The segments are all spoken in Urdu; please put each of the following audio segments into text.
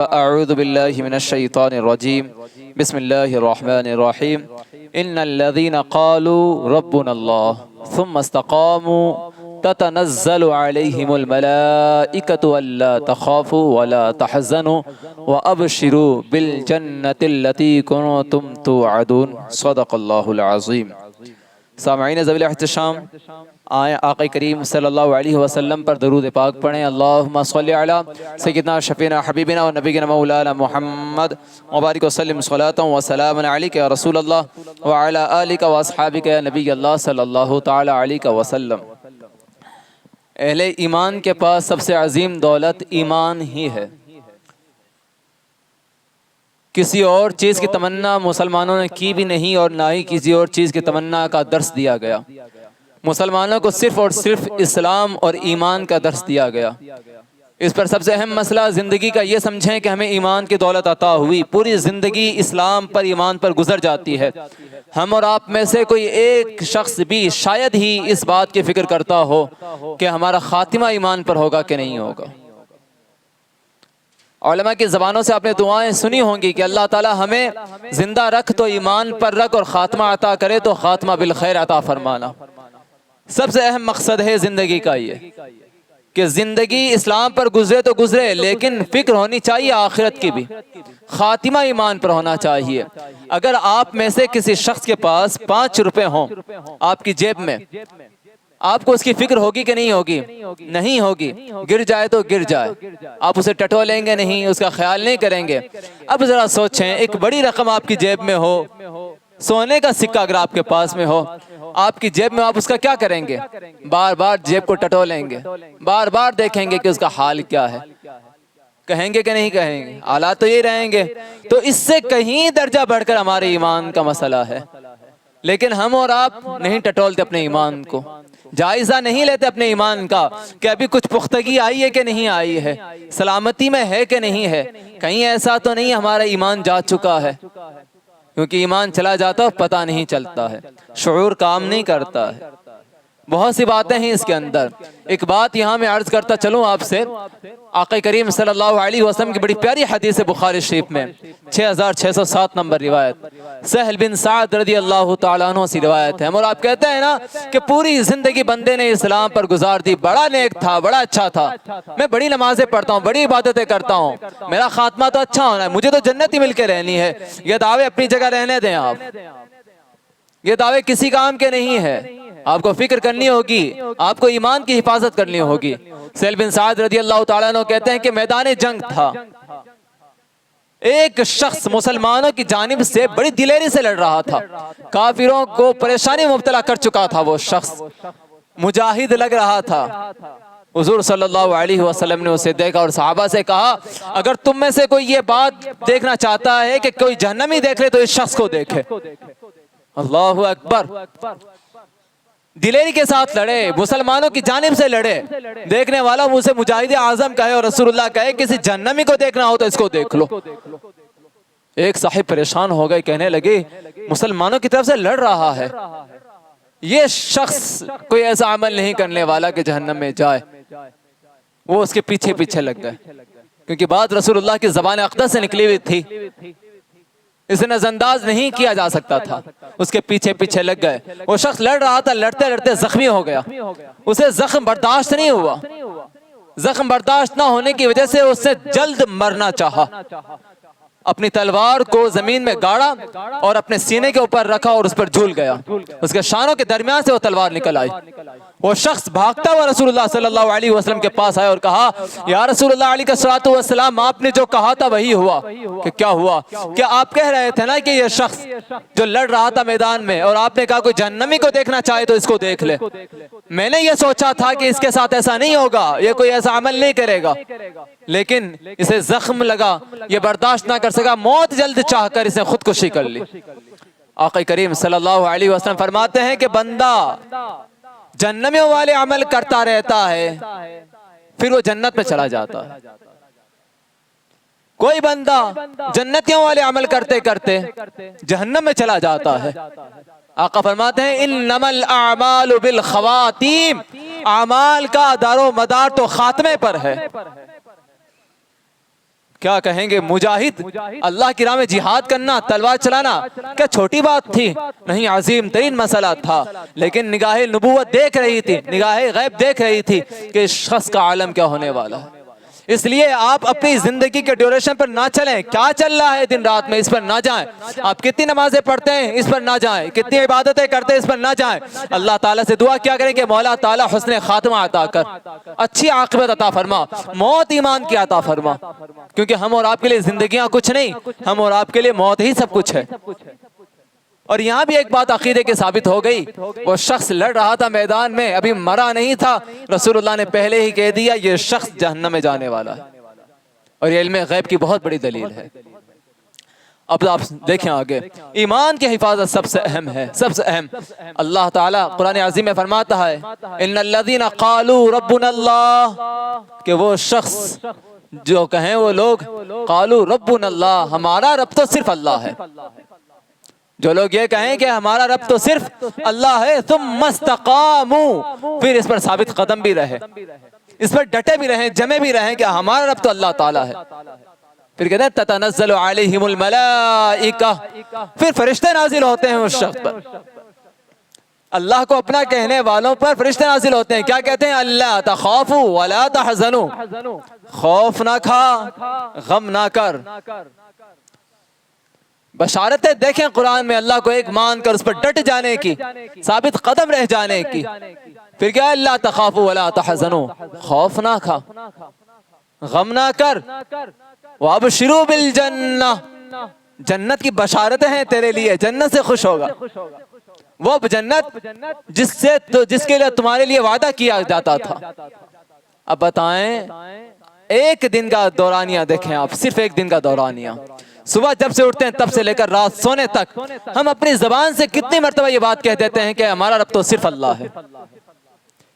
أعوذ بالله من الشيطان الرجيم بسم الله الرحمن الرحيم إن الذين قالوا ربنا الله ثم استقاموا تتنزل عليهم الملائكة ألا تخافوا ولا تحزنوا وأبشروا بالجنة التي كنتم توعدون صدق الله العظيم۔ سامعین ذویل احتشام، آئیں آقا کریم صلی اللہ علیہ وسلم پر درود پاک پڑھیں۔ اللہم صلی علی سیدنا شفینا حبیبنا و نبینا مولانا محمد مبارک وسلم صلاۃ و سلام علیک یا رسول اللہ وعلی آلک و اصحابک یا نبی اللہ صلی اللہ تعالی علیہ وسلم۔ اہل ایمان کے پاس سب سے عظیم دولت ایمان ہی ہے۔ کسی اور چیز کی تمنا مسلمانوں نے کی بھی نہیں اور نہ ہی کسی اور چیز کی تمنا کا درس دیا گیا۔ مسلمانوں کو صرف اور صرف اسلام اور ایمان کا درس دیا گیا۔ اس پر سب سے اہم مسئلہ زندگی کا یہ سمجھیں کہ ہمیں ایمان کی دولت عطا ہوئی، پوری زندگی اسلام پر ایمان پر گزر جاتی ہے۔ ہم اور آپ میں سے کوئی ایک شخص بھی شاید ہی اس بات کی فکر کرتا ہو کہ ہمارا خاتمہ ایمان پر ہوگا کہ نہیں ہوگا۔ علماء کی زبانوں سے آپ نے دعائیں سنی ہوں گی کہ اللہ تعالی ہمیں زندہ رکھ تو ایمان پر رکھ اور خاتمہ عطا کرے تو خاتمہ بالخیر عطا فرمانا۔ سب سے اہم مقصد ہے زندگی کا یہ کہ زندگی اسلام پر گزرے تو گزرے، لیکن فکر ہونی چاہیے آخرت کی بھی، خاتمہ ایمان پر ہونا چاہیے۔ اگر آپ میں سے کسی شخص کے پاس 5 روپے ہوں آپ کی جیب میں، آپ کو اس کی فکر ہوگی کہ نہیں ہوگی؟ نہیں ہوگی۔ گر جائے تو گر جائے، آپ اسے ٹٹو لیں گے نہیں، اس کا خیال نہیں کریں گے۔ اب ذرا سوچیں، ایک بڑی رقم آپ کی جیب میں ہو، سونے کا سکہ اگر آپ کے پاس میں ہو آپ کی جیب میں، آپ اس کا کیا کریں گے؟ بار بار جیب کو ٹٹو لیں گے، بار بار دیکھیں گے کہ اس کا حال کیا ہے، کہیں گے کہ نہیں کہیں گے؟ حالات تو یہ رہیں گے۔ تو اس سے کہیں درجہ بڑھ کر ہمارے ایمان کا مسئلہ ہے، لیکن ہم اور آپ نہیں ٹٹولتے اپنے ایمان کو، جائزہ نہیں لیتے اپنے ایمان کا کہ ابھی کچھ پختگی آئی ہے کہ نہیں آئی ہے، سلامتی میں ہے کہ نہیں ہے، کہیں ایسا تو نہیں ہمارا ایمان جا چکا ہے، کیونکہ ایمان چلا جاتا ہے پتہ نہیں چلتا ہے، شعور کام نہیں کرتا ہے۔ بہت سی باتیں ہیں اس کے اندر۔ ایک بات یہاں میں عرض کرتا چلوں آپ سے، آقا کریم صلی اللہ علیہ وسلم کی بڑی پیاری حدیث ہے بخاری شریف میں، 6607 نمبر روایت، سہل بن سعد رضی اللہ تعالیٰ عنہ سے روایت ہے۔ اور آپ کہتے ہیں نا کہ پوری زندگی بندے نے اسلام پر گزار دی، بڑا نیک تھا، بڑا اچھا تھا، میں بڑی نمازیں پڑھتا ہوں، بڑی عبادتیں کرتا ہوں، میرا خاتمہ تو اچھا ہونا ہے، مجھے تو جنت ہی مل کے رہنی ہے۔ یہ دعوے اپنی جگہ رہنے دیں آپ، یہ دعوے کسی کام کے نہیں ہے۔ آپ کو فکر کرنی ہوگی، آپ کو ایمان کی حفاظت کرنی ہوگی۔ سہل بن سعد رضی اللہ تعالیٰ عنہ کہتے ہیں کہ میدان جنگ تھا، ایک شخص مسلمانوں کی جانب سے بڑی دلیری سے لڑ رہا تھا، کافروں کو پریشانی مبتلا کر چکا تھا، وہ شخص مجاہد لگ رہا تھا۔ حضور صلی اللہ علیہ وسلم نے اسے دیکھا اور صحابہ سے کہا اگر تم میں سے کوئی یہ بات دیکھنا چاہتا ہے کہ کوئی جہنمی دیکھ لے تو اس شخص کو دیکھے۔ اللہ اکبر، دلیری کے ساتھ لڑے، مسلمانوں کی جانب سے لڑے، دیکھنے والا اسے مجاہد اعظم کہے اور رسول اللہ کہے کسی جہنمی کو دیکھنا ہو تو اس کو دیکھ لو۔ ایک صاحب پریشان ہو گئے، کہنے لگے مسلمانوں کی طرف سے لڑ رہا ہے، یہ شخص کوئی ایسا عمل نہیں کرنے والا کہ جہنم میں جائے۔ وہ اس کے پیچھے پیچھے لگ گئے، کیونکہ بات رسول اللہ کی زبان اقدس سے نکلی ہوئی تھی، اسے نظر انداز نہیں کیا جا سکتا تھا۔ اس کے پیچھے پیچھے لگ گئے، وہ شخص لڑ رہا تھا، لڑتے لڑتے زخمی ہو گیا، اسے زخم برداشت نہیں ہوا، زخم برداشت نہ ہونے کی وجہ سے اس سے جلد مرنا چاہا، اپنی تلوار کو زمین میں گاڑا اور اپنے سینے کے اوپر رکھا اور اس پر جھول گیا، اس کے شانوں کے درمیان سے وہ تلوار نکل آئی۔ وہ شخص بھاگتا ہوا رسول اللہ صلی اللہ علیہ وسلم کے پاس آیا اور کہا یا رسول اللہ علیہ السلام، آپ نے جو کہا تھا وہی ہوا۔ کہ کیا ہوا؟ کہ آپ کہہ رہے تھے نا کہ یہ شخص جو لڑ رہا تھا میدان میں، اور آپ نے کہا کوئی جہنمی کو دیکھنا چاہے تو اس کو دیکھ لے، میں نے یہ سوچا تھا کہ اس کے ساتھ ایسا نہیں ہوگا، یہ کوئی ایسا عمل نہیں کرے گا، لیکن اسے زخم لگا، یہ برداشت نہ کر سکا، موت جلد چاہ کر اسے خودکشی کر لی۔ آقا کریم صلی اللہ علیہ وسلم فرماتے ہیں کہ بندہ جہنمیوں والے عمل کرتا رہتا ہے، پھر وہ جنت میں چلا جاتا ہے۔ کوئی بندہ جنتیوں والے عمل کرتے کرتے جہنم میں چلا جاتا ہے۔ آقا فرماتے ہیں انما الاعمال بالخواتیم، اعمال کا دار و مدار تو خاتمے پر ہے۔ کیا کہیں گے مجاہد، اللہ کی راہ میں جہاد کرنا، تلوار چلانا کیا چھوٹی بات تھی؟ نہیں، عظیم ترین مسئلہ تھا۔ لیکن نگاہ نبوت دیکھ رہی تھی، نگاہ غیب دیکھ رہی تھی کہ اس شخص کا عالم کیا ہونے والا ہے۔ اس لیے آپ اپنی زندگی کے ڈیوریشن پر نہ چلیں، کیا چل رہا ہے دن رات میں اس پر نہ جائیں، آپ کتنی نمازیں پڑھتے ہیں اس پر نہ جائیں، کتنی عبادتیں کرتے ہیں اس پر نہ جائیں۔ اللہ تعالیٰ سے دعا کیا کریں کہ مولا تعالیٰ حسن خاتمہ عطا کر، اچھی عاقبت عطا فرما، موت ایمان کی عطا فرما، کیونکہ ہم اور آپ کے لیے زندگیاں کچھ نہیں، ہم اور آپ کے لیے موت ہی سب کچھ ہے۔ اور یہاں بھی ایک بات عقیدے کے ثابت ہو گئی، وہ شخص لڑ رہا تھا میدان میں، ابھی مرا نہیں تھا، رسول اللہ نے پہلے ہی کہہ دیا یہ شخص جہنم میں جانے والا ہے، اور یہ علم غیب کی بہت بڑی دلیل ہے۔ اب آپ دیکھیں آگے، ایمان کی حفاظت سب سے اہم ہے، سب سے اہم۔ اللہ تعالیٰ قرآن عظیم میں فرماتا ہے ان الذین قالوا ربنا اللہ، کہ وہ شخص جو کہیں وہ لوگ قالوا ربنا اللہ، ہمارا رب تو صرف اللہ ہے، جو لوگ یہ کہیں کہ ہمارا رب تو صرف اللہ ہے، ثم استقاموا، پھر اس پر ثابت قدم بھی رہے، اس پر ڈٹے بھی رہیں، جمے بھی رہیں کہ ہمارا رب تو اللہ تعالیٰ ہے۔ پھر کہتے ہیں تتنزل علیہم الملائکہ، پھر فرشتے نازل ہوتے ہیں اس شخص پر، اللہ کو اپنا کہنے والوں پر فرشتے نازل ہوتے ہیں، کیا کہتے ہیں؟ اللہ تخافوا ولا تحزنوا، خوف نہ کھا، غم نہ کر۔ بشارتیں دیکھیں قرآن میں، اللہ کو ایک مان کر اس پر ڈٹ جانے کی، ثابت قدم رہ جانے کی۔ پھر کیا؟ اللہ تخافوا ولا تحزنوا، خوف نہ کھا، غم نہ کر، وابشروا بالجنہ، جنت کی بشارتیں ہیں تیرے لیے، جنت سے خوش ہوگا، وہ جنت جس کے لیے تمہارے لیے وعدہ کیا جاتا تھا۔ اب بتائیں، ایک دن کا دورانیہ دیکھیں آپ، صرف ایک دن کا دورانیہ، صبح جب سے اٹھتے ہیں تب سے لے کر رات سونے تک، ہم اپنی زبان سے کتنی مرتبہ یہ بات کہہ دیتے ہیں کہ ہمارا رب تو صرف اللہ ہے۔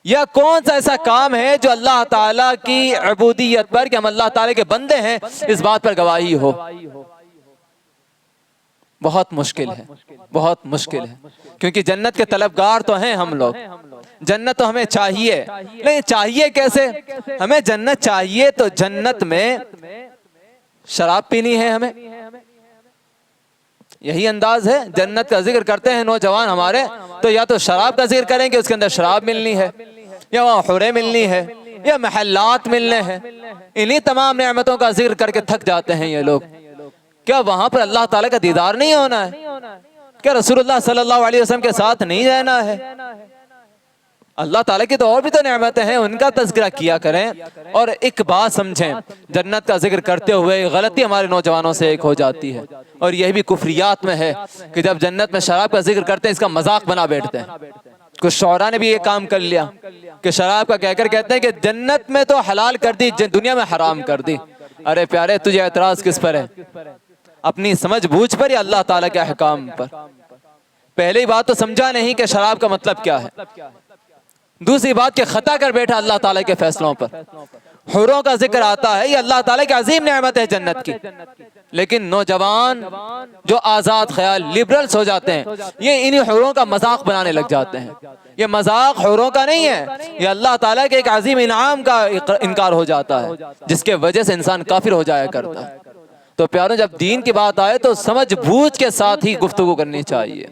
یا کون سا ایسا کام ہے جو اللہ تعالیٰ کی عبودیت پر، کہ ہم اللہ تعالیٰ کے بندے ہیں، اس بات پر گواہی ہو؟ بہت مشکل ہے، بہت مشکل ہے، کیونکہ جنت کے طلبگار تو ہیں ہم لوگ، جنت تو ہمیں چاہیے، نہیں چاہیے کیسے؟ ہمیں جنت چاہیے تو جنت میں شراب پینی ہے ہمیں، یہی انداز ہے۔ جنت کا ذکر کرتے ہیں نوجوان ہمارے تو یا تو شراب کا ذکر کریں کہ اس کے اندر شراب ملنی ہے، یا وہاں حوریں ملنی ہے، یا محلات ملنے ہیں، انہی تمام نعمتوں کا ذکر کر کے تھک جاتے ہیں یہ لوگ۔ کیا وہاں پر اللہ تعالیٰ کا دیدار نہیں ہونا ہے؟ کیا رسول اللہ صلی اللہ علیہ وسلم کے ساتھ نہیں رہنا ہے؟ اللہ تعالیٰ کی تو اور بھی تو نعمتیں ہیں، ان کا تذکرہ کیا کریں۔ اور ایک بات سمجھیں، جنت کا ذکر کرتے ہوئے غلطی ہمارے نوجوانوں سے ایک ہو جاتی ہے، اور یہ بھی کفریات میں ہے کہ جب جنت میں شراب کا ذکر کرتے ہیں اس کا مذاق بنا بیٹھتے ہیں۔ کچھ شعراء نے بھی یہ کام کر لیا کہ شراب کا کہہ کر کہتے ہیں کہ جنت میں تو حلال کر دی، دنیا میں حرام کر دی۔ ارے پیارے، تجھے اعتراض کس پر ہے؟ اپنی سمجھ بوجھ پر یا اللہ تعالیٰ کے احکام پر؟ پہلی بات تو سمجھا نہیں کہ شراب کا مطلب کیا ہے، دوسری بات کہ خطا کر بیٹھا اللہ تعالیٰ کے فیصلوں پر۔ حوروں کا ذکر آتا ہے، یہ اللہ تعالیٰ کی عظیم نعمت ہے جنت کی، لیکن نوجوان جو آزاد خیال لبرلز ہو جاتے ہیں، یہ انہی حوروں کا مذاق بنانے لگ جاتے ہیں۔ یہ مذاق حوروں کا نہیں ہے، یہ اللہ تعالیٰ کے ایک عظیم انعام کا انکار ہو جاتا ہے، جس کے وجہ سے انسان کافر ہو جایا کرتا ہے۔ تو پیاروں، جب دین کی بات آئے تو سمجھ بوجھ کے ساتھ ہی گفتگو کرنی چاہیے،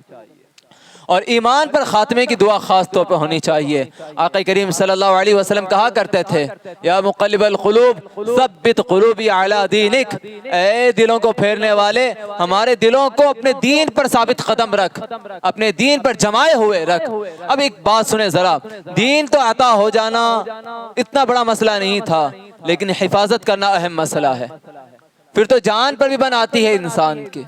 اور ایمان پر خاتمے کی دعا خاص طور پر ہونی چاہیے۔ آقا کریم صلی اللہ علیہ وسلم کہا کرتے تھے، یا مقلب القلوب ثبت قلوبی علی دینک، اے دلوں کو پھیرنے والے، ہمارے دلوں کو اپنے دین پر ثابت قدم رکھ، اپنے دین پر جمائے ہوئے رکھ۔ اب ایک بات سنیں ذرا، دین تو عطا ہو جانا اتنا بڑا مسئلہ نہیں تھا، لیکن حفاظت کرنا اہم مسئلہ ہے۔ پھر تو جان پر بھی بن آتی ہے انسان کی،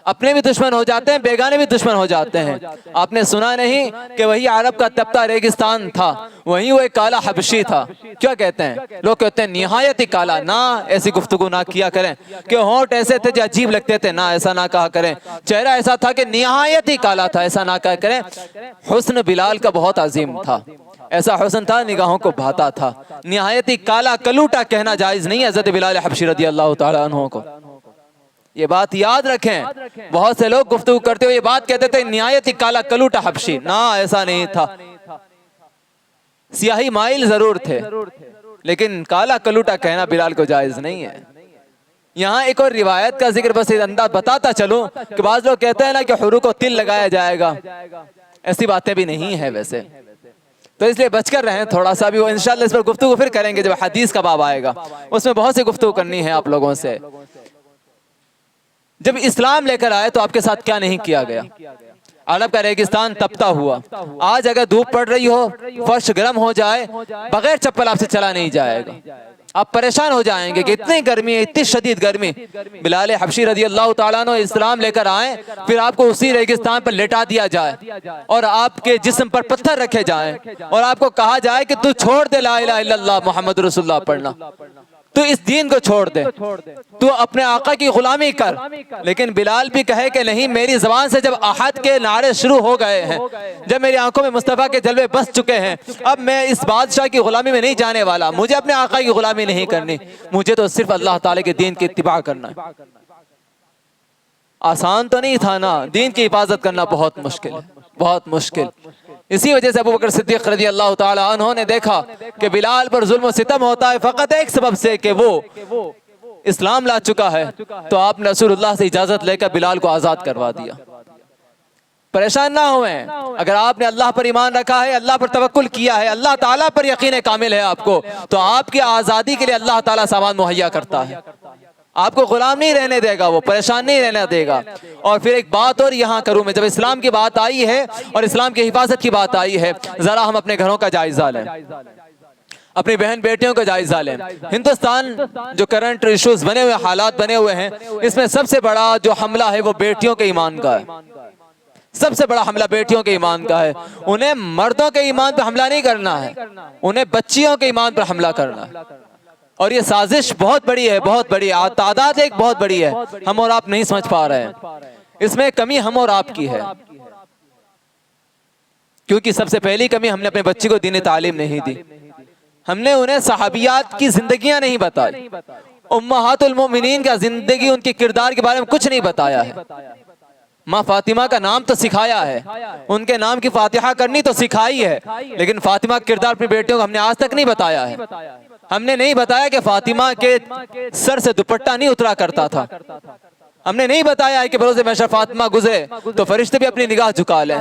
اپنے بھی دشمن ہو جاتے ہیں، بیگانے بھی دشمن ہو جاتے ہیں۔ آپ نے سنا نہیں کہ وہی عرب کا تپتا ریگستان تھا، وہیں وہ ایک کالا حبشی تھا، کیا کہتے ہیں لوگ؟ کہتے ہیں نہایت ہی کالا۔ نہ ایسی گفتگو نہ کیا کریں کہ ہونٹ ایسے تھے جو عجیب لگتے تھے، نہ ایسا نہ کہا کریں۔ چہرہ ایسا تھا کہ نہایت ہی کالا تھا، ایسا نہ کہا کریں۔ حسن بلال کا بہت عظیم تھا، ایسا حسن تھا نگاہوں کو بھاتا تھا۔ نہایت ہی کالا کلوٹا کہنا جائز نہیں ہے حضرت بلال حبشی رضی اللہ تعالیٰ عنہ کو، یہ بات یاد رکھیں۔ بہت سے لوگ گفتگو کرتے ہوئے یہ بات کہتے تھے نہایت ہی کالا کلوٹا حبشی، نہ ایسا نہیں تھا۔ سیاہی مائل ضرور تھے، لیکن کالا کلوٹا کہنا بلال کو جائز نہیں ہے۔ یہاں ایک اور روایت کا ذکر بس انداز بتاتا چلوں کہ بعض لوگ کہتے ہیں نا کہ حروف کو تل لگایا جائے گا، ایسی باتیں بھی نہیں ہیں ویسے، تو اس لیے بچ کر رہیں تھوڑا سا بھی. وہ انشاءاللہ اس پر گفتگو پھر کریں گے جب حدیث کا باب آئے گا، اس میں بہت سی گفتگو کرنی ہے آپ لوگوں سے. جب اسلام لے کر آئے تو آپ کے ساتھ کیا نہیں کیا گیا. عرب کا ریگستان تپتا ہوا، آج اگر دھوپ پڑ رہی ہو، فرش گرم ہو جائے، بغیر چپل آپ سے چلا نہیں جائے گا. آپ پریشان ہو جائیں گے کہ اتنی گرمی ہے، اتنی شدید گرمی. بلال حبشی رضی اللہ تعالیٰ عنہ اسلام لے کر آئیں، پھر آپ کو اسی ریگستان پر لٹا دیا جائے اور آپ کے جسم پر پتھر رکھے جائیں اور آپ کو کہا جائے کہ تو چھوڑ دے لا الہ الا اللہ محمد رسول اللہ پڑھنا، تو اس دین کو چھوڑ دے، تو اپنے آقا کی غلامی کر. لیکن بلال بھی کہے کہ نہیں، میری زبان سے جب احد کے نعرے شروع ہو گئے ہیں، جب میری آنکھوں میں مصطفیٰ کے جلوے بس چکے ہیں، اب میں اس بادشاہ کی غلامی میں نہیں جانے والا. مجھے اپنے آقا کی غلامی نہیں کرنی، مجھے تو صرف اللہ تعالیٰ کے دین کی اتباع کرنا ہے. آسان تو نہیں تھا نا، دین کی حفاظت کرنا بہت مشکل ہے، بہت مشکل. اسی وجہ سے ابو بکر صدیق رضی اللہ تعالیٰ عنہ نے دیکھا کہ بلال پر ظلم و ستم ہوتا ہے فقط ایک سبب سے کہ وہ اسلام لا چکا ہے، تو آپ نے رسول اللہ سے اجازت لے کر بلال کو آزاد کروا دیا. پریشان نہ ہوئیں، اگر آپ نے اللہ پر ایمان رکھا ہے، اللہ پر توکل کیا ہے، اللہ تعالیٰ پر یقین کامل ہے آپ کو، تو آپ کی آزادی کے لیے اللہ تعالیٰ سامان مہیا کرتا ہے. آپ کو غلام نہیں رہنے دے گا، وہ پریشان نہیں رہنے دے گا. اور پھر ایک بات اور یہاں کروں میں، جب اسلام کی بات آئی ہے اور اسلام کی حفاظت کی بات آئی ہے، ذرا ہم اپنے گھروں کا جائزہ لیں، اپنی بہن بیٹیوں کا جائزہ لیں. ہندوستان جو کرنٹ ایشوز بنے ہوئے، حالات بنے ہوئے ہیں، اس میں سب سے بڑا جو حملہ ہے وہ بیٹیوں کے ایمان کا ہے. سب سے بڑا حملہ بیٹیوں کے ایمان کا ہے. انہیں مردوں کے ایمان پر حملہ نہیں کرنا ہے، انہیں بچیوں کے ایمان پر حملہ کرنا ہے. اور یہ سازش بہت بڑی ہے، بہت بڑی ہے، تعداد ایک بہت بڑی ہے، ہم اور آپ نہیں سمجھ پا رہے ہیں. اس میں کمی ہم اور آپ کی ہے، کیونکہ سب سے پہلی کمی ہم نے اپنے بچی کو دینی تعلیم نہیں دی. ہم نے انہیں صحابیات کی زندگیاں نہیں بتائی، امہات المؤمنین کا زندگی، ان کے کردار کے بارے میں کچھ نہیں بتایا ہے. ماں فاطمہ کا نام تو سکھایا ہے، ان کے نام کی فاتحہ کرنی تو سکھائی ہے، لیکن فاطمہ کا کردار اپنی بیٹیوں کو ہم نے آج تک نہیں بتایا ہے. ہم نے نہیں بتایا کہ فاطمہ کے سر سے دوپٹہ نہیں اترا کرتا تھا. ہم نے نہیں بتایا ہے کہ بروز محشر فاطمہ گزرے تو فرشتے بھی اپنی نگاہ جھکا لیں.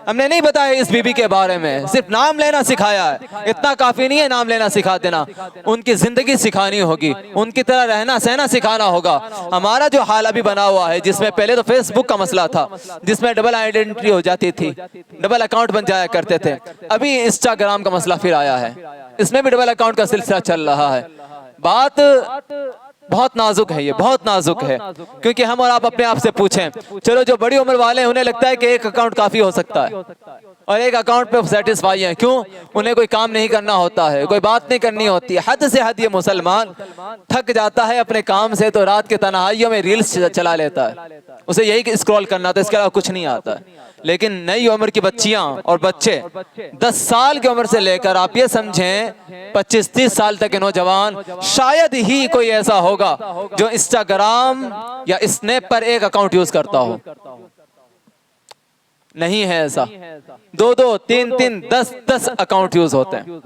ہم نے نہیں بتایا اس بی بی کے بارے میں، صرف نام لینا سکھایا ہے. اتنا کافی نہیں ہے نام لینا سکھا دینا، ان کی زندگی سکھانی ہوگی، ان کی طرح رہنا سہنا سکھانا ہوگا. ہمارا جو حال ابھی بنا ہوا ہے، جس میں پہلے تو فیس بک کا مسئلہ تھا، جس میں ڈبل آئیڈینٹی ہو جاتی تھی، ڈبل اکاؤنٹ بن جایا کرتے تھے. ابھی انسٹاگرام کا مسئلہ پھر آیا ہے، اس میں بھی ڈبل اکاؤنٹ کا سلسلہ چل رہا ہے. بات بہت نازک ہے، یہ بہت نازک ہے، کیونکہ ہم اور آپ اپنے آپ سے پوچھیں. چلو جو بڑی عمر والے ہیں انہیں لگتا ہے کہ ایک اکاؤنٹ کافی ہو سکتا ہے اور ایک اکاؤنٹ پہ سیٹسفائی ہیں. کیوں؟ انہیں کوئی کام نہیں کرنا ہوتا ہے، کوئی بات نہیں کرنی ہوتی ہے. حد سے حد یہ مسلمان تھک جاتا ہے اپنے کام سے تو رات کے تنہائیوں میں ریلز چلا لیتا ہے، اسے یہی اسکرول کرنا تھا، اس کے علاوہ کچھ نہیں آتا ہے. لیکن نئی عمر کی بچیاں اور بچے 10 سال کی عمر سے لے کر آپ یہ سمجھیں 25-30 سال تک کے نوجوان، شاید ہی کوئی ایسا ہوگا جو انسٹاگرام یا اسنیپ پر ایک اکاؤنٹ یوز کرتا ہو. نہیں ہے ایسا، 2-2 3-3 10-10 اکاؤنٹ یوز ہوتے ہیں.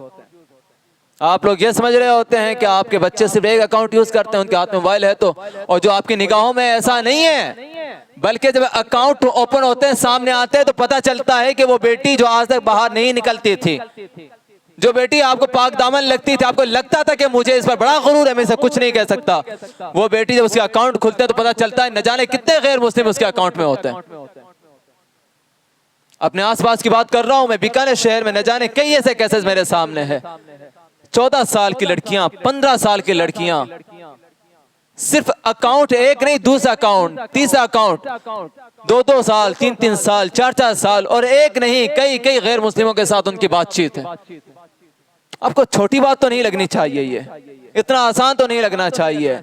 آپ لوگ یہ سمجھ رہے ہوتے ہیں کہ آپ کے بچے صرف ایک اکاؤنٹ یوز کرتے ہیں، ان کے ہاتھ میں موبائل ہے تو، اور جو آپ کی نگاہوں میں ایسا نہیں ہے، بلکہ جب اکاؤنٹ اوپن ہوتے ہیں سامنے آتے ہیں تو پتہ چلتا ہے کہ وہ بیٹی جو آج تک باہر نہیں نکلتی تھی، جو بیٹی آپ کو پاک دامن لگتی تھی، آپ کو لگتا تھا کہ مجھے اس پر بڑا غرور ہے، میں اسے کچھ نہیں کہہ سکتا، وہ بیٹی جب اس کے اکاؤنٹ کھلتے ہیں تو پتہ چلتا ہے نہ جانے کتنے غیر مسلم اس کے اکاؤنٹ میں ہوتے ہیں. اپنے آس پاس کی بات کر رہا ہوں میں، بیکانیر شہر میں نہ جانے کئی ایسے کیسز میرے سامنے ہیں. 14 سال کی لڑکیاں، 15 سال کی لڑکیاں، صرف اکاؤنٹ ایک نہیں، دوسرا اکاؤنٹ، تیسرا اکاؤنٹ، 2-2 سال، 3-3 سال، 4-4 سال، اور ایک نہیں کئی غیر مسلموں کے ساتھ ان کی بات چیت ہے. آپ کو چھوٹی بات تو نہیں لگنی چاہیے، یہ اتنا آسان تو نہیں لگنا چاہیے.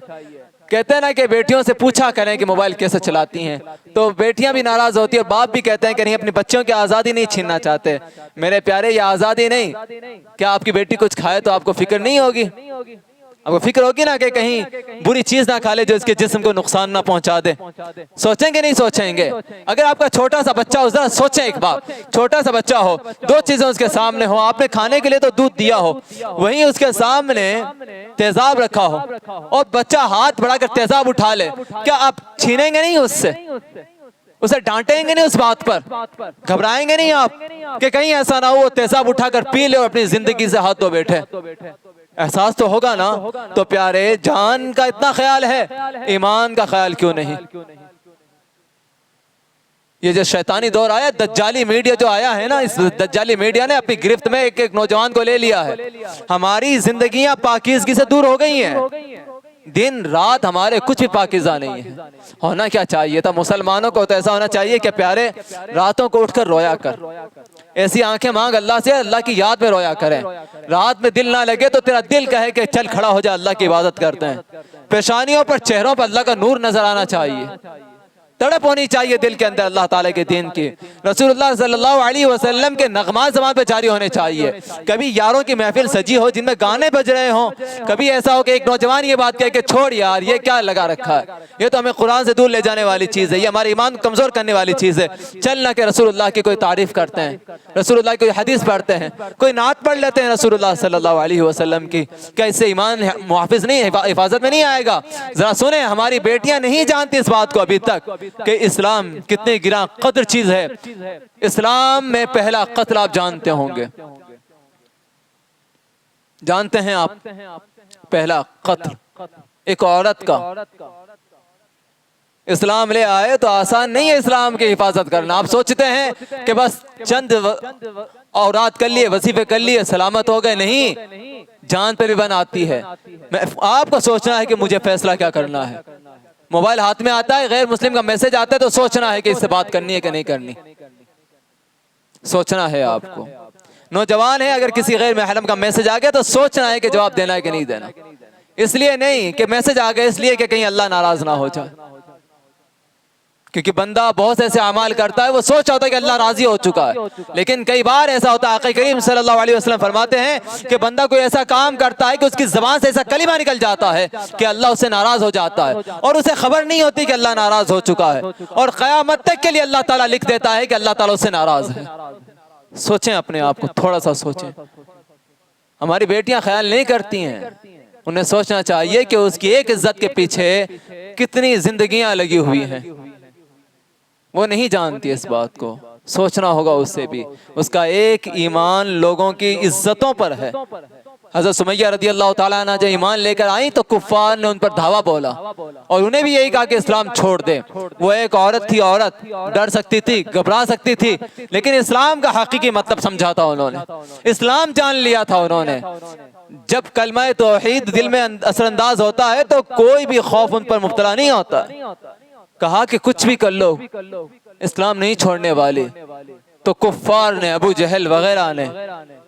کہتے ہیں نا کہ بیٹیوں سے پوچھا کریں کہ موبائل کیسے چلاتی ہیں، تو بیٹیاں بھی ناراض ہوتی ہیں اور باپ بھی کہتے ہیں کہ نہیں، اپنی بچوں کی آزادی نہیں چھیننا چاہتے. میرے پیارے، یہ آزادی نہیں. کیا آپ کی بیٹی کچھ کھائے تو آپ کو فکر نہیں ہوگی؟ آپ کو فکر ہوگی نا کہ کہیں بری چیز نہ کھا لے جو اس کے جسم کو نقصان نہ پہنچا دے. سوچیں گے نہیں سوچیں گے؟ اگر آپ کا چھوٹا سا بچہ ہو، ذرا سوچیں ایک بات، چھوٹا سا بچہ ہو، دو چیزیں اس کے سامنے ہو، آپ نے کھانے کے لیے تو دودھ دیا ہو، وہیں اس کے سامنے تیزاب رکھا ہو اور بچہ ہاتھ بڑھا کر تیزاب اٹھا لے، کیا آپ چھینیں گے نہیں اس سے؟ اسے ڈانٹیں گے نہیں اس بات پر؟ گھبرائیں گے نہیں آپ کہ کہیں ایسا نہ ہو وہ تیزاب اٹھا کر پی لے اور اپنی زندگی سے ہاتھ دھو بیٹھے؟ احساس تو ہوگا نا. تو پیارے، جان کا اتنا خیال ہے، ایمان کا خیال کیوں نہیں؟ یہ جو شیطانی دور آیا، دجالی میڈیا جو آیا ہے نا، اس دجالی میڈیا نے اپنی گرفت میں ایک ایک نوجوان کو لے لیا ہے. ہماری زندگیاں پاکیزگی سے دور ہو گئی ہیں، دن رات ہمارے کچھ بھی پاکیزہ نہیں ہے. ہونا کیا چاہیے تھا مسلمانوں کو؟ تو ایسا ہونا چاہیے کہ پیارے راتوں کو اٹھ کر رویا کر، ایسی آنکھیں مانگ اللہ سے، اللہ کی یاد میں رویا کریں. رات میں دل نہ لگے تو تیرا دل کہے کہ چل کھڑا ہو جا، اللہ کی عبادت کرتے ہیں. پیشانیوں پر، چہروں پر اللہ کا نور نظر آنا چاہیے، تڑپ ہونی چاہیے دل کے اندر اللہ تعالیٰ کے دین کی. رسول اللہ صلی اللہ علیہ وسلم کے نغمات زبان پہ جاری ہونے چاہیے. کبھی یاروں کی محفل سجی ہو جن میں گانے بج رہے ہوں، کبھی ایسا ہو کہ ایک نوجوان یہ بات کہے کہ چھوڑ یار، یہ کیا لگا رکھا ہے، یہ تو ہمیں قرآن سے دور لے جانے والی چیز ہے، یہ ہمارے ایمان کو کمزور کرنے والی چیز ہے. چلنا کہ رسول اللہ کی کوئی تعریف کرتے ہیں، رسول اللہ کی کوئی حدیث پڑھتے ہیں، کوئی نعت پڑھ لیتے ہیں رسول اللہ صلی اللہ علیہ وسلم کی. کیا اس سے ایمان محافظ نہیں، حفاظت میں نہیں آئے گا؟ ذرا سنیں، ہماری بیٹیاں نہیں جانتی اس بات کو ابھی تک کہ اسلام کتنی گراں قدر چیز ہے. اسلام میں پہلا قتل آپ جانتے ہوں گے، جانتے ہیں آپ؟ پہلا قتل ایک عورت کا. اسلام لے آئے تو آسان نہیں ہے اسلام کی حفاظت کرنا. آپ سوچتے ہیں کہ بس چند اورات کر لیے، وظیفے کر لیے، سلامت ہو گئے. نہیں، جان پہ بھی بن آتی ہے. آپ کو سوچنا ہے کہ مجھے فیصلہ کیا کرنا ہے. موبائل ہاتھ میں آتا ہے، غیر مسلم کا میسج آتا ہے تو سوچنا ہے کہ اس سے بات کرنی ہے کہ نہیں کرنی. سوچنا ہے آپ کو. نوجوان ہے، اگر کسی غیر محرم کا میسج آ گیا تو سوچنا ہے کہ جواب دینا ہے کہ نہیں دینا. اس لیے نہیں کہ میسج آ گیا، اس لیے کہ کہیں اللہ ناراض نہ ہو جائے. کیونکہ بندہ بہت سے ایسے اعمال کرتا ہے، وہ سوچ ہوتا ہے کہ اللہ راضی ہو چکا ہے، لیکن کئی بار ایسا ہوتا ہے. آقا کریم صلی اللہ علیہ وسلم فرماتے ہیں کہ بندہ کوئی ایسا کام کرتا ہے کہ اس کی زبان سے ایسا کلمہ نکل جاتا ہے کہ اللہ اس سے ناراض ہو جاتا ہے، اور اسے خبر نہیں ہوتی کہ اللہ ناراض ہو چکا ہے، اور قیامت تک کے لیے اللہ تعالیٰ لکھ دیتا ہے کہ اللہ تعالیٰ اس سے ناراض ہے. سوچیں اپنے آپ کو، تھوڑا سا سوچیں. ہماری بیٹیاں خیال نہیں کرتی ہیں. انہیں سوچنا چاہیے کہ اس کی ایک عزت کے پیچھے کتنی زندگیاں لگی ہوئی ہیں. وہ نہیں جانتی اس بات کو. سوچنا ہوگا اس سے بھی. اس کا ایک ایمان لوگوں کی عزتوں پر ہے. حضرت سمیہ رضی اللہ تعالیٰ عنہ جب ایمان لے کر آئیں تو کفار نے ان پر دھاوا بولا اور انہیں بھی یہی کہا کہ اسلام چھوڑ دے. وہ ایک عورت تھی، عورت ڈر سکتی تھی، گھبرا سکتی تھی، لیکن اسلام کا حقیقی مطلب سمجھا تھا انہوں نے. اسلام جان لیا تھا انہوں نے. جب کلمہ توحید دل میں اثر انداز ہوتا ہے تو کوئی بھی خوف ان پر مبتلا نہیں ہوتا. کہا کہ کچھ بھی کر لو، اسلام نہیں چھوڑنے والی. تو کفار نے، ابو جہل وغیرہ نے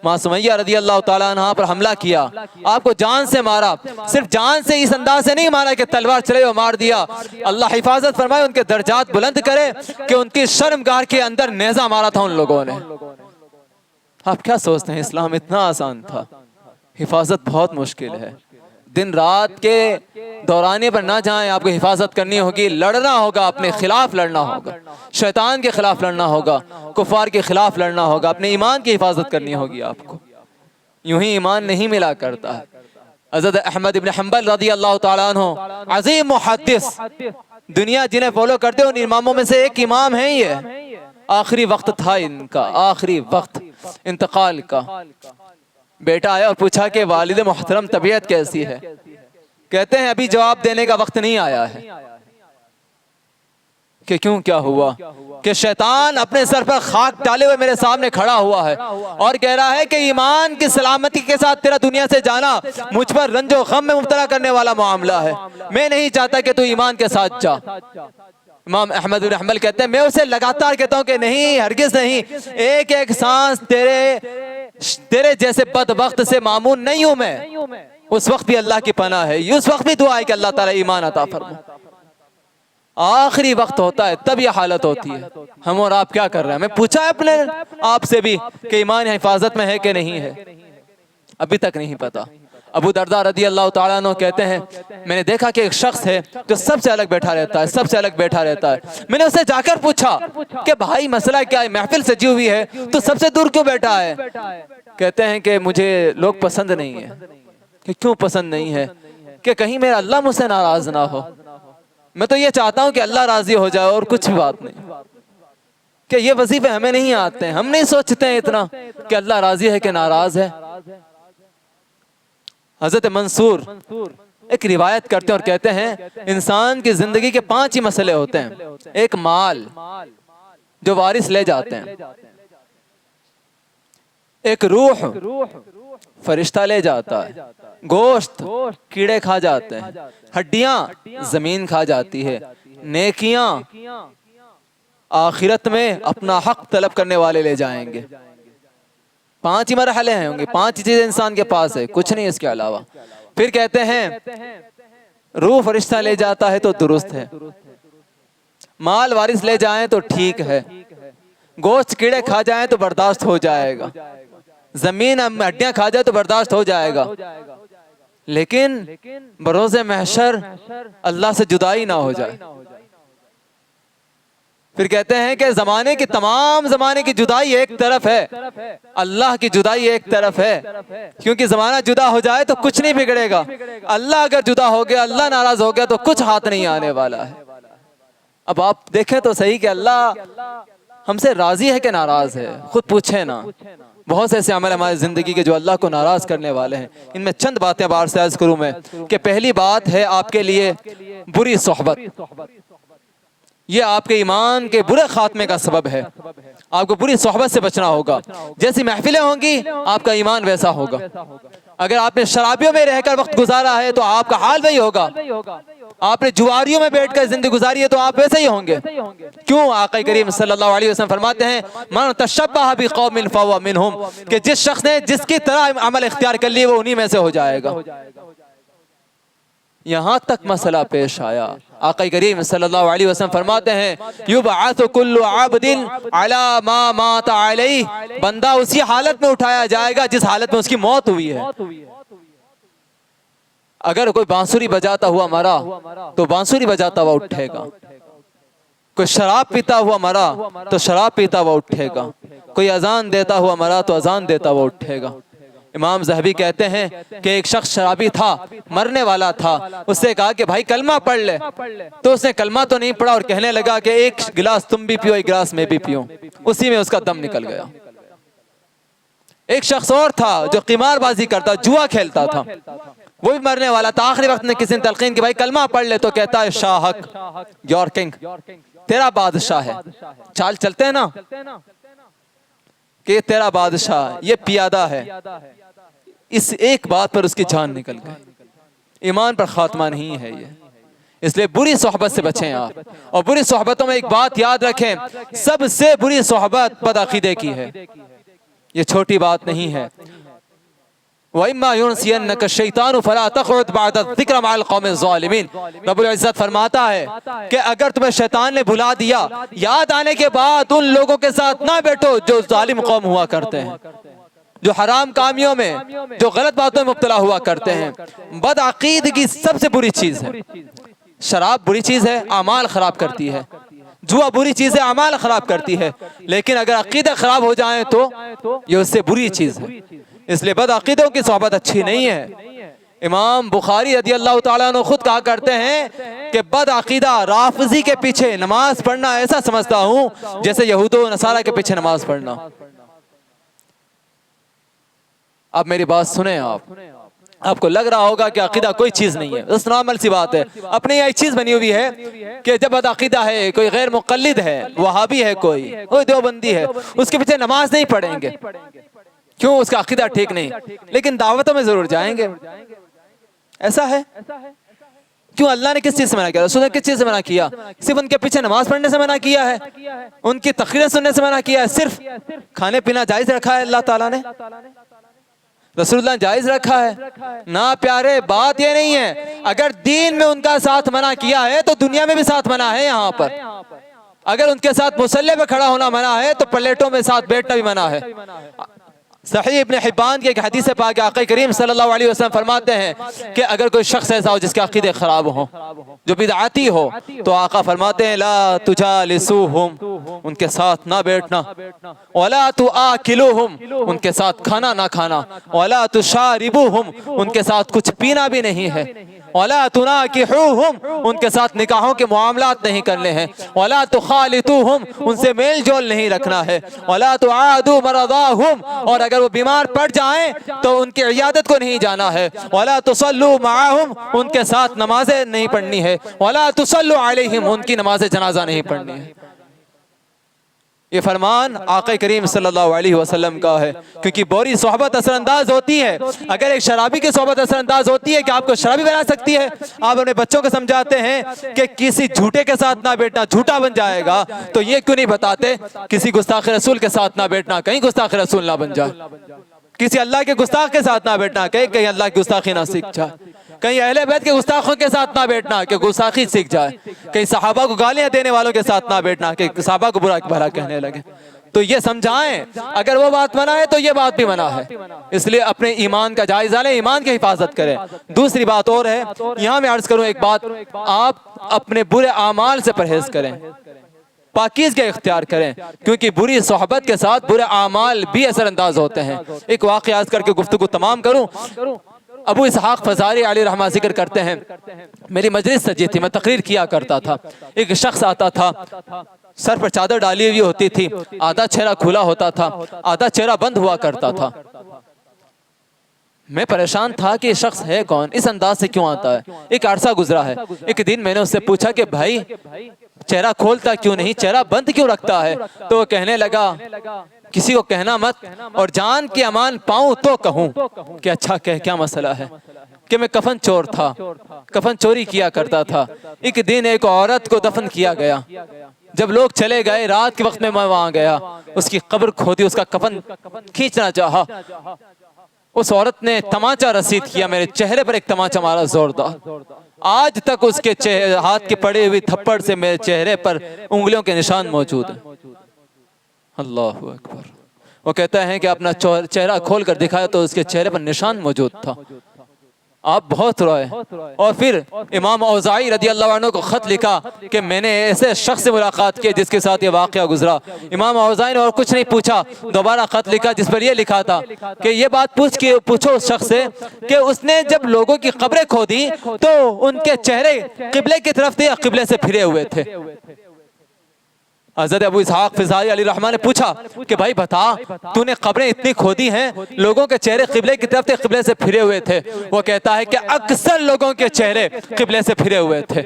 ماں سمیہ رضی اللہ تعالیٰ عنہ پر حملہ کیا، آپ کو جان سے مارا. صرف جان سے اس انداز سے نہیں مارا کہ تلوار چلے وہ مار دیا. اللہ حفاظت فرمائے، ان کے درجات بلند کرے کہ ان کی شرمگاہ کے اندر نیزہ مارا تھا ان لوگوں نے. آپ کیا سوچتے ہیں اسلام اتنا آسان تھا؟ حفاظت بہت مشکل ہے. دن رات کے دورانی پر نہ جائیں، آپ کو حفاظت کرنی ہوگی. لڑنا ہوگا، اپنے خلاف لڑنا ہوگا، شیطان کے خلاف لڑنا ہوگا، کفار کے خلاف لڑنا ہوگا، اپنے ایمان کی حفاظت کرنی ہوگی آپ کو. یوں ہی ایمان نہیں ملا کرتا ہے. حضرت احمد ابن حنبل رضی اللہ تعالیٰ عنہ عظیم محدث، دنیا جنہیں فالو کرتے ان اماموں میں سے ایک امام ہیں. یہ آخری وقت تھا ان کا، آخری وقت انتقال کا. بیٹا آیا اور پوچھا کہ والد محترم طبیعت کیسی ہے؟ کہتے ہیں ابھی جواب دینے کا وقت نہیں آیا ہے. کہ کیوں، کیا ہوا؟ کہ شیطان اپنے سر پر خاک ڈالے ہوئے میرے سامنے کھڑا ہوا ہے اور کہہ رہا ہے کہ ایمان کی سلامتی کے ساتھ تیرا دنیا سے جانا مجھ پر رنج و غم میں مبتلا کرنے والا معاملہ ہے. میں نہیں چاہتا کہ تو ایمان کے ساتھ جا. امام احمد بن حنبل کہتے ہیں میں اسے لگاتار کہتا ہوں کہ نہیں، ہرگز نہیں. ایک ایک سانس تیرے جیسے بدبخت سے مامون نہیں ہوں میں. اس وقت بھی اللہ کی پناہ ہے، اس وقت بھی دعا ہے کہ اللہ تعالیٰ ایمان عطا فرمائے. آخری وقت ہوتا ہے تب یہ حالت ہوتی ہے. ہم اور آپ کیا کر رہے ہیں؟ میں پوچھا ہے اپنے آپ سے بھی کہ ایمان حفاظت میں ہے کہ نہیں ہے؟ ابھی تک نہیں پتا. ابو درداء رضی اللہ تعالیٰ عنہ کہتے ہیں میں نے دیکھا کہ ایک شخص ہے جو سب سے الگ بیٹھا رہتا ہے، سب سے الگ بیٹھا رہتا ہے۔ میں نے اسے جا کر پوچھا کہ بھائی مسئلہ کیا ہے، محفل سجی ہوئی ہے تو سب سے دور کیوں بیٹھا ہے؟ کہتے ہیں کہ مجھے لوگ پسند نہیں ہیں۔ کہ کیوں پسند نہیں ہے؟ کہ کہیں میرا اللہ مجھ سے ناراض نہ ہو، میں تو یہ چاہتا ہوں کہ اللہ راضی ہو جائے اور کچھ بھی بات نہیں۔ کہ یہ وظیفے ہمیں نہیں آتے ہیں، ہم نہیں سوچتے ہیں اتنا کہ اللہ راضی ہے کہ ناراض ہے۔ حضرت منصور ایک روایت کرتے ہیں اور کہتے ہیں انسان کی زندگی کے 5 ہی مسئلے ہوتے ہیں۔ ایک مال جو وارث لے جاتے ہیں، ایک روح فرشتہ لے جاتا ہے، گوشت کیڑے کھا جاتے ہیں، ہڈیاں زمین کھا جاتی ہے، نیکیاں آخرت میں اپنا حق طلب کرنے والے لے جائیں گے۔ 5 ہی مرحلے ہیں ہوں گے، 5 چیزیں انسان کے پاس ہے، کچھ نہیں اس کے علاوہ۔ پھر کہتے ہیں روح فرشتہ لے جاتا ہے تو درست ہے، مال وارث لے جائیں تو ٹھیک ہے، گوشت کیڑے کھا جائیں تو برداشت ہو جائے گا، زمین ہڈیاں کھا جائے تو برداشت ہو جائے گا، لیکن بروز محشر اللہ سے جدائی نہ ہو جائے۔ پھر کہتے ہیں کہ زمانے کی تمام زمانے کی جدائی ایک طرف ہے، اللہ کی جدائی ایک طرف ہے، کیونکہ زمانہ جدا ہو جائے تو کچھ نہیں بگڑے گا، اللہ اگر جدا ہو گیا، اللہ ناراض ہو گیا تو کچھ ہاتھ نہیں آنے والا ہے۔ اب آپ دیکھیں تو صحیح کہ اللہ ہم سے راضی ہے کہ ناراض ہے، خود پوچھیں نا۔ بہت سے ایسے عمل ہماری زندگی کے جو اللہ کو ناراض کرنے والے ہیں، ان میں چند باتیں بار سے عرض کروں میں کہ پہلی بات ہے آپ کے لیے بری صحبت۔ یہ آپ کے ایمان کے برے خاتمے کا سبب ہے، آپ کو بری صحبت سے بچنا ہوگا۔ جیسی محفلیں ہوں گی آپ کا ایمان ویسا ہوگا۔ اگر آپ نے شرابیوں میں رہ کر وقت گزارا ہے تو آپ کا حال وہی ہوگا، آپ نے جواریوں میں بیٹھ کر زندگی گزاری ہے تو آپ ویسے ہی ہوں گے۔ کیوں؟ آقا کریم صلی اللہ علیہ وسلم فرماتے ہیں من تشبہ بقوم فہو منہم، کہ جس شخص نے جس کی طرح عمل اختیار کر لی وہ انہی میں سے ہو جائے گا۔ یہاں تک مسئلہ پیش آیا، آقا کریم صلی اللہ علیہ وسلم فرماتے ہیں یبعث کل عبد علی ما مات علیہ، بندہ اسی حالت میں اٹھایا جائے گا جس حالت میں اس کی موت ہوئی ہے۔ اگر کوئی بانسری بجاتا ہوا مرا تو بانسری بجاتا ہوا اٹھے گا، کوئی شراب پیتا ہوا مرا تو شراب پیتا ہوا اٹھے گا، کوئی اذان دیتا ہوا مرا تو اذان دیتا ہوا اٹھے گا۔ امام ذہبی کہتے ہیں کہ ایک شخص شرابی تھا، مرنے والا تھا، اس سے کہا کہ بھائی کلمہ پڑھ لے، تو اس نے کلمہ تو نہیں پڑھا اور کہنے لگا کہ ایک گلاس تم بھی پیو، ایک گلاس میں بھی پیوں، اسی میں اس کا دم نکل گیا۔ ایک شخص اور تھا جو قمار بازی کرتا، جوا کھیلتا تھا، وہ بھی مرنے والا تھا۔ آخری وقت نے کسی نے تلقین کی بھائی کلمہ پڑھ لے، تو کہتا ہے شاہک، یور کنگ، تیرا بادشاہ ہے۔ چال چلتے ہیں نا کہ یہ تیرا بادشاہ، یہ پیادہ ہے، اس ایک بات پر اس کی جان نکل گئی۔ ایمان پر خاتمہ نہیں ہے یہ، اس لیے بری صحبت سے بچیں آپ۔ اور بری صحبتوں میں ایک بات یاد رکھیں، سب سے بری صحبت بدعقیدے کی ہے، یہ چھوٹی بات نہیں ہے۔ وَإِمَّا يُنْسِيَنَّكَ الشَّيْطَانُ فَلَا تَقْعُدْ بَعْدَ الذِّكْرِ مَعَ الْقَوْمِ الظَّالِمِينَ۔ رب العزت فرماتا ہے کہ اگر تمہیں شیطان نے بھلا دیا، یاد آنے کے بعد ان لوگوں کے ساتھ نہ بیٹھو جو ظالم قوم ہوا کرتے ہیں، جو حرام کامیوں میں، جو غلط باتوں میں مبتلا ہوا کرتے ہیں۔ بدعقیدگی سب سے بری چیز ہے۔ شراب بری چیز ہے، اعمال خراب کرتی ہے، جوا بری چیز ہے، اعمال خراب کرتی ہے، لیکن اگر عقیدہ خراب ہو جائیں تو یہ اس سے بری چیز ہے۔ اس لیے بدعقیدوں کی صحبت اچھی نہیں ہے۔ امام بخاری رضی اللہ تعالیٰ عنہ خود کہا کرتے ہیں کہ بدعقیدہ رافضی کے پیچھے نماز پڑھنا ایسا سمجھتا ہوں جیسے یہود و نصارہ کے پیچھے نماز پڑھنا۔ اب میری بات سنیں، آپ کو لگ رہا ہوگا کہ عقیدہ کوئی چیز نہیں ہے، بس نارمل سی بات ہے، اپنی یہ چیز بنی ہوئی ہے کہ جب بدعقیدہ ہے، کوئی غیر مقلد ہے، وہابی ہے، کوئی دیوبندی ہے، اس کے پیچھے نماز نہیں پڑھیں گے، کیوں؟ اس کا عقیدہ ٹھیک نہیں، لیکن دعوتوں میں ضرور جائیں گے۔ ایسا ہے کیوں؟ اللہ نے کس چیز سے منع کیا؟ رسول نے کس چیز سے منع کیا؟ صرف ان کے پیچھے نماز پڑھنے سے منع کیا ہے، ان کی تقریریں سننے سے منع کیا ہے، صرف کھانے پینا جائز رکھا ہے اللہ تعالیٰ نے، رسول اللہ نے جائز رکھا ہے نا پیارے۔ بات یہ نہیں ہے، اگر دین میں ان کا ساتھ منع کیا ہے تو دنیا میں بھی ساتھ منع ہے۔ یہاں پر اگر ان کے ساتھ مصلی پہ کھڑا ہونا منع ہے تو پلیٹوں میں ساتھ بیٹھنا بھی منع ہے۔ صحیح ابن حبان کی ایک حدیث پاک آقا کریم صلی اللہ علیہ وسلم فرماتے ہیں کہ اگر کوئی شخص ایسا ہو جس کے عقیدے خراب ہوں، جو بدعاتی ہو، تو آقا فرماتے ہیں لا تجالسوہم، ان کے ساتھ نہ بیٹھنا، ولا تآکلوہم، ان کے ساتھ کھانا نہ کھانا، ولا تشاربوہم، ان کے ساتھ کچھ پینا بھی نہیں ہے، ولا تناکحوہم، ان کے ساتھ نکاحوں کے معاملات نہیں کرنے ہیں، ولا تخالطوہم، ان سے میل جول نہیں رکھنا ہے، ولا تعادوا مرضاہم، اور اگر وہ بیمار پڑ جائیں تو ان کی عیادت کو نہیں جانا ہے، ولا تصلوا معاہم، ان کے ساتھ نمازیں نہیں پڑھنی ہے، ولا تصلوا علیہم، ان کی نماز جنازہ نہیں پڑھنی ہے۔ یہ فرمان آقا کریم صلی اللہ علیہ وسلم کا ہے، کیونکہ بری صحبت اثر انداز ہوتی ہے۔ اگر ایک شرابی کی صحبت اثر انداز ہوتی ہے کہ آپ کو شرابی بنا سکتی ہے، آپ اپنے بچوں کو سمجھاتے ہیں کہ کسی جھوٹے کے ساتھ نہ بیٹھنا، جھوٹا بن جائے گا، تو یہ کیوں نہیں بتاتے کسی گستاخ رسول کے ساتھ نہ بیٹھنا، کہیں گستاخ رسول نہ بن جائے، کسی اللہ کے گستاخ کے ساتھ نہ بیٹھنا، کہیں اللہ کی گستاخی نہ سیکھ جائے، کہیں اہل بیت کے گستاخوں کے ساتھ نہ بیٹھنا کہ گستاخی سیکھ جائے، کہیں صحابہ کو گالیاں دینے والوں کے ساتھ نہ بیٹھنا کہ صحابہ کو برا بھلا کہنے لگے۔ تو یہ سمجھائیں، اگر وہ بات منع ہے تو یہ بات بھی منع ہے، اس لیے اپنے ایمان کا جائزہ لیں، ایمان کی حفاظت کریں۔ دوسری بات اور ہے، یہاں میں عرض کروں ایک بات، آپ اپنے برے اعمال سے پرہیز کریں، پاکیزگی اختیار کریں، کیونکہ بری صحبت کے ساتھ برے اعمال بھی اثر انداز ہوتے ہیں۔ ایک واقعہ عرض کر کے گفتگو تمام کروں۔ ابو اسحاق فزاری علیہ رحمہ ذکر کرتے ہیں، میری مجلس سجی تھی، میں تقریر کیا کرتا تھا، ایک شخص آتا تھا، سر پر چادر ڈالی ہوئی ہوتی تھی، آدھا چہرہ کھلا ہوتا تھا، آدھا چہرہ بند ہوا کرتا تھا۔ میں پریشان تھا کہ یہ شخص ہے کون، اس انداز سے کیوں آتا ہے۔ ایک عرصہ گزرا ہے، ایک دن میں نے اس سے پوچھا کہ بھائی چہرہ کھولتا کیوں نہیں، چہرہ بند کیوں رکھتا ہے؟ تو وہ کہنے لگا کسی کو کہنا مت، اور جان کی امان پاؤں تو کہوں کہ اچھا کیا مسئلہ ہے، کہ میں کفن چور تھا، کفن چوری کیا کرتا تھا۔ ایک دن ایک عورت کو دفن کیا گیا، جب لوگ چلے گئے رات کے وقت میں وہاں گیا، اس کی قبر کھودی، اس کا کفن کھینچنا چاہا، اس عورت نے تمانچہ رسید کیا، میرے چہرے پر ایک تمانچہ مارا زوردار، آج تک اس کے ہاتھ کے پڑے ہوئے تھپڑ سے میرے چہرے پر انگلیوں کے نشان موجود ہیں۔ اللہ اکبر۔ وہ کہتا ہے کہ اپنا چہرہ کھول کر دکھایا تو اس کے چہرے پر نشان موجود تھا۔ آپ بہت روئے، اور پھر امام اوزاعی رضی اللہ عنہ کو خط لکھا کہ میں نے ایسے شخص سے ملاقات کی جس کے ساتھ یہ واقعہ گزرا۔ امام اوزاعی نے اور کچھ نہیں پوچھا، دوبارہ خط لکھا جس پر یہ لکھا تھا کہ یہ بات پوچھو اس شخص سے کہ اس نے جب لوگوں کی قبریں کھودی تو ان کے چہرے قبلے کی طرف تھے یا قبلے سے پھرے ہوئے تھے؟ حضرت ابو اسحاق فزاری علیہ الرحمہ نے پوچھا کہ بھائی بتا، تو نے قبریں اتنی کھودی ہیں، لوگوں کے چہرے قبلے کی طرف تھے، قبلے سے پھرے ہوئے تھے؟ وہ کہتا ہے کہ اکثر لوگوں کے چہرے قبلے سے پھرے ہوئے تھے۔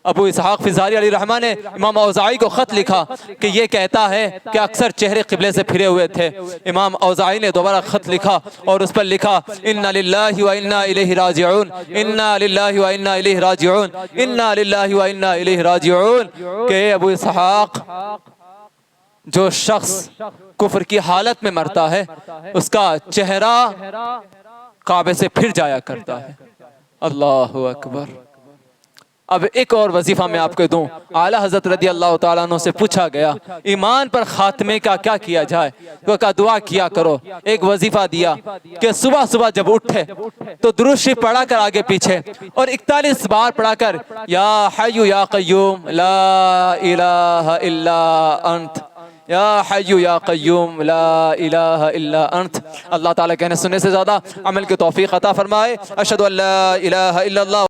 ابو اسحاق فزاری علیہ الرحمہ نے امام اوزاعی کو خط لکھا کہ یہ کہتا ہے کہ اکثر چہرے قبلے سے پھرے ہوئے تھے۔ امام اوزاعی نے دوبارہ خط لکھا اور اس پر لکھا انا للہ و انا الیہ راجعون، انا للہ و انا الیہ راجعون، انا للہ و انا الیہ راجعون، کہ ابو اسحاق جو شخص کفر کی حالت میں مرتا ہے اس کا چہرہ کعبے سے پھر جایا کرتا ہے۔ اللہ اکبر۔ اب ایک اور وظیفہ میں آپ کو دوں۔ اعلیٰ حضرت رضی اللہ تعالیٰ عنہ سے پوچھا گیا ایمان پر خاتمے کا کیا کیا جائے، وہ کہا دعا کیا کرو۔ ایک وظیفہ دیا کہ صبح صبح جب اٹھے تو درود شریف پڑھا کر آگے پیچھے اور 41 بار پڑھا کر یا حی یا قیوم لا الہ الا انت، یا حی یا قیوم لا الہ الا انت۔ اللہ تعالیٰ کہنے سننے سے زیادہ عمل کی توفیق عطا فرمائے۔ اشہدو ان لا الہ الا اللہ